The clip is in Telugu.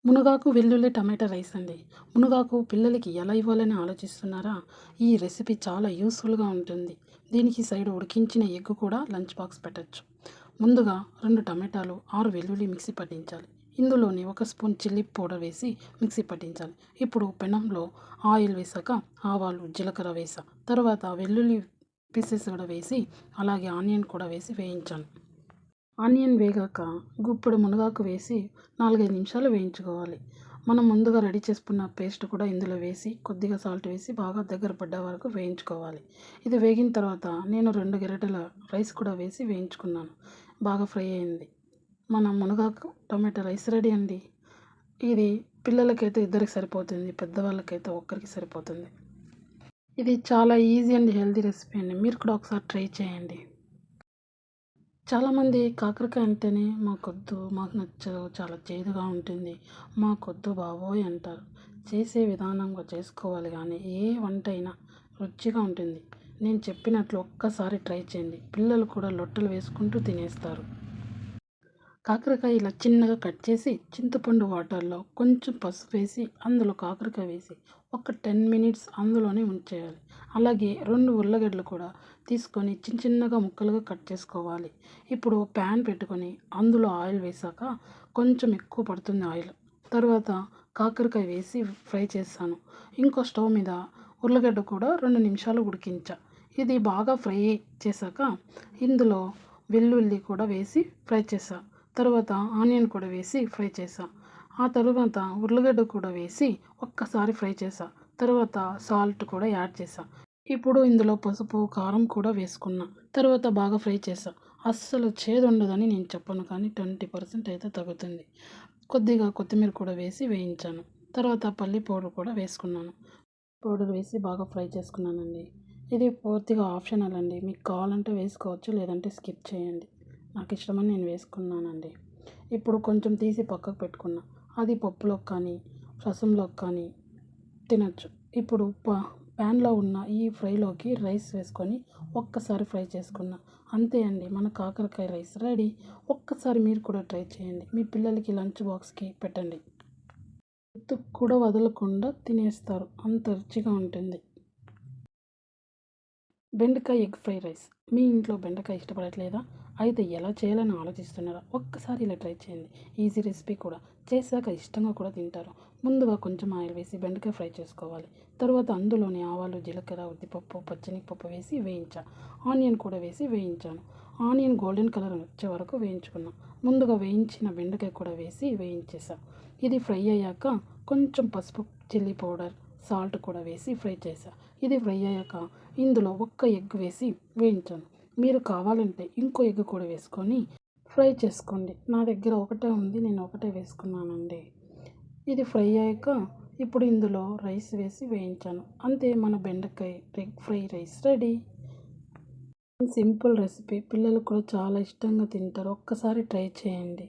మునగాకు, వెల్లుల్లి, టమాటా రైస్ అండి. మునగాకు పిల్లలకి ఎలా ఇవ్వాలని ఆలోచిస్తున్నారా? ఈ రెసిపీ చాలా యూస్‌ఫుల్‌గా ఉంటుంది. దీనికి సైడ్ ఉడికించిన ఎగ్ కూడా లంచ్ బాక్స్ పెట్టొచ్చు. ముందుగా 2 టమాటాలు, 6 వెల్లుల్లి మిక్సీ పట్టించాలి. ఇందులోని 1 స్పూన్ చిల్లీ పౌడర్ వేసి మిక్సీ పట్టించాలి. ఇప్పుడు పెనంలో ఆయిల్ వేశాక ఆవాలు, జీలకర్ర వేసా. తర్వాత వెల్లుల్లి పీసెస్ కూడా వేసి అలాగే ఆనియన్ కూడా వేసి వేయించాను. ఆనియన్ వేగాక గుప్పెడు మునగాకు వేసి 4, 5 నిమిషాలు వేయించుకోవాలి. మనం ముందుగా రెడీ చేసుకున్న పేస్ట్ కూడా ఇందులో వేసి కొద్దిగా సాల్ట్ వేసి బాగా దగ్గర పడ్డ వరకు వేయించుకోవాలి. ఇది వేగిన తర్వాత నేను 2 గరిటెల రైస్ కూడా వేసి వేయించుకున్నాను. బాగా ఫ్రై అయింది. మన మునగాకు టమాటా రైస్ రెడీ అండి. ఇది పిల్లలకైతే ఇద్దరికి సరిపోతుంది. పెద్దవాళ్ళకైతే ఒక్కరికి సరిపోతుంది. ఇది చాలా ఈజీ అండ్ హెల్తీ రెసిపీ అండి. మీరు కూడా ఒకసారి ట్రై చేయండి. చాలామంది కాకరకాయ అంటేనే మాకొద్దు, మాకు నచ్చదు, చాలా చేదుగా ఉంటుంది, మాకొద్దు బాబోయ్ అంటారు. చేసే విధానంగా చేసుకోవాలి కానీ ఏ వంట అయినా రుచిగా ఉంటుంది. నేను చెప్పినట్లు ఒక్కసారి ట్రై చేయండి. పిల్లలు కూడా లొట్టలు వేసుకుంటూ తినేస్తారు. కాకరకాయ ఇలా చిన్నగా కట్ చేసి చింతపండు వాటర్లో కొంచెం పసుపు వేసి అందులో కాకరకాయ వేసి ఒక 10 మినిట్స్ అందులోనే ఉంచేయాలి. అలాగే 2 ఉల్లగడ్డలు కూడా తీసుకొని చిన్న చిన్నగా ముక్కలుగా కట్ చేసుకోవాలి. ఇప్పుడు ప్యాన్ పెట్టుకొని అందులో ఆయిల్ వేసాక కొంచెం ఎక్కువ పడుతుంది ఆయిల్. తర్వాత కాకరకాయ వేసి ఫ్రై చేస్తాను. ఇంకో స్టవ్ మీద ఉల్లగడ్డ కూడా 2 నిమిషాలు ఉడికించా. ఇది బాగా ఫ్రై చేశాక ఇందులో వెల్లుల్లి కూడా వేసి ఫ్రై చేసా. తర్వాత ఆనియన్ కూడా వేసి ఫ్రై చేసా. ఆ తరువాత ఉర్లగడ్డ కూడా వేసి ఒక్కసారి ఫ్రై చేసా. తర్వాత సాల్ట్ కూడా యాడ్ చేసా. ఇప్పుడు ఇందులో పసుపు, కారం కూడా వేసుకున్నా. తర్వాత బాగా ఫ్రై చేసా. అస్సలు చేదుండదని నేను చెప్పను కానీ 20% అయితే తగ్గుతుంది. కొద్దిగా కొత్తిమీర కూడా వేసి వేయించాను. తర్వాత పల్లి పౌడర్ కూడా వేసుకున్నాను. పౌడర్ వేసి బాగా ఫ్రై చేసుకున్నానండి. ఇది పూర్తిగా ఆప్షనల్ అండి. మీకు కావాలంటే వేసుకోవచ్చు, లేదంటే స్కిప్ చేయండి. నాకు ఇష్టమని నేను వేసుకున్నానండి. ఇప్పుడు కొంచెం తీసి పక్కకు పెట్టుకున్నా. అది పప్పులోకి కానీ రసంలోకి కానీ తినచ్చు. ఇప్పుడు ప్యాన్లో ఉన్న ఈ ఫ్రైలోకి రైస్ వేసుకొని ఒక్కసారి ఫ్రై చేసుకున్నా. అంతే అండి, మన కాకరకాయ రైస్ రెడీ. ఒక్కసారి మీరు కూడా ట్రై చేయండి. మీ పిల్లలకి లంచ్ బాక్స్కి పెట్టండి. గుర్తుకు కూడా వదలకుండా తినేస్తారు. అంత రుచిగా ఉంటుంది. బెండకాయ ఎగ్ ఫ్రై రైస్. మీ ఇంట్లో బెండకాయ ఇష్టపడట్లేదా? అయితే ఎలా చేయాలని ఆలోచిస్తున్నారా? ఒక్కసారి ఇలా ట్రై చేయండి. ఈజీ రెసిపీ కూడా. చేశాక ఇష్టంగా కూడా తింటారు. ముందుగా కొంచెం ఆయిల్ వేసి బెండకాయ ఫ్రై చేసుకోవాలి. తర్వాత అందులోని ఆవాలు, జీలకర్ర, ఉద్దిపప్పు, పచ్చెనగపప్పు వేసి వేయించా. ఆనియన్ కూడా వేసి వేయించాను. ఆనియన్ గోల్డెన్ కలర్ వచ్చే వరకు వేయించుకున్నా. ముందుగా వేయించిన బెండకాయ కూడా వేసి వేయించేసా. ఇది ఫ్రై అయ్యాక కొంచెం పసుపు, చిల్లీ పౌడర్, సాల్ట్ కూడా వేసి ఫ్రై చేసా. ఇది ఫ్రై అయ్యాక ఇందులో ఒక్క ఎగ్ వేసి వేయించాను. మీరు కావాలంటే ఇంకో ఎగ్ కూడా వేసుకొని ఫ్రై చేసుకోండి. నా దగ్గర ఒకటే ఉంది, నేను ఒకటే వేసుకున్నానండి. ఇది ఫ్రై అయ్యాక ఇప్పుడు ఇందులో రైస్ వేసి వేయించాను. అంతే, మన బెండకాయ egg fry rice ready. Simple recipe, పిల్లలు కూడా చాలా ఇష్టంగా తింటారు. ఒక్కసారి ట్రై చేయండి.